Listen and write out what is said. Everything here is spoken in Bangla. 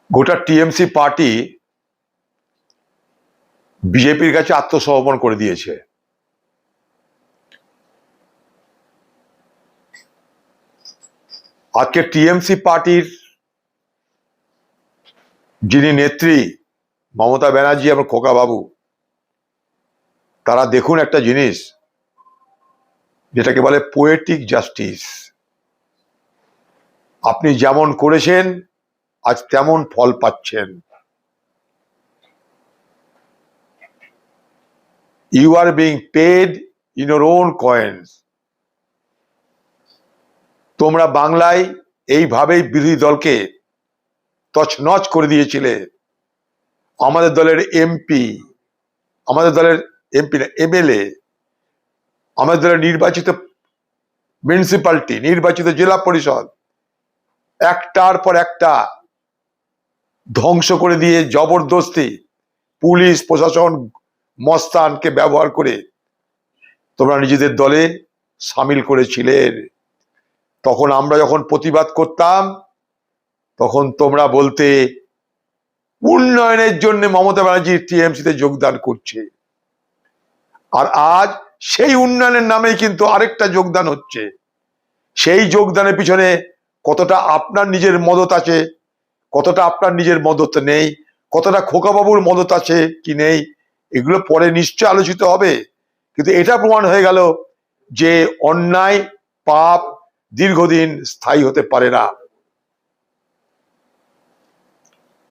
গোটা টিএমসি পার্টি বিজেপির কাছে আত্মসমর্পণ করে দিয়েছে। আজকে টিএমসি পার্টির যিনি নেত্রী মমতা ব্যানার্জি এবং খোকা বাবু, তারা দেখুন একটা জিনিস যেটাকে বলে পোয়েটিক জাস্টিস। আপনি যেমন করেছেন আজ তেমন ফল পাচ্ছেন। You are being paid in your own coins. তোমরা বাংলায় এইভাবেই বিরোধী দলকে তছনছ করে দিয়েছিলে। আমাদের দলের এমপি, আমাদের দলের এমপি না এমএলএ, আমাদের দলের নির্বাচিত মিউনিসিপ্যালিটি, নির্বাচিত জেলা পরিষদ একটার পর একটা ধ্বংস করে দিয়ে জবরদস্তি পুলিশ প্রশাসন মস্তানকে ব্যবহার করে তোমরা নিজেদের দলে সামিল করেছিলেন। তখন আমরা যখন প্রতিবাদ করতাম তখন তোমরা বলতে উন্নয়নের জন্য মমতা ব্যানার্জি টিএমসিতে যোগদান করছে। আর আজ সেই উন্নয়নের নামেই কিন্তু আরেকটা যোগদান হচ্ছে। সেই যোগদানের পিছনে কতটা আপনার নিজের মদত আছে, কতটা আপনার নিজের মদত নেই, কতটা খোকাবাবুর মদত আছে কি নেই, এগুলো পরে নিশ্চয় আলোচিত হবে। কিন্তু এটা প্রমাণ হয়ে গেল যে অন্যায় পাপ দীর্ঘদিন স্থায়ী হতে পারে না।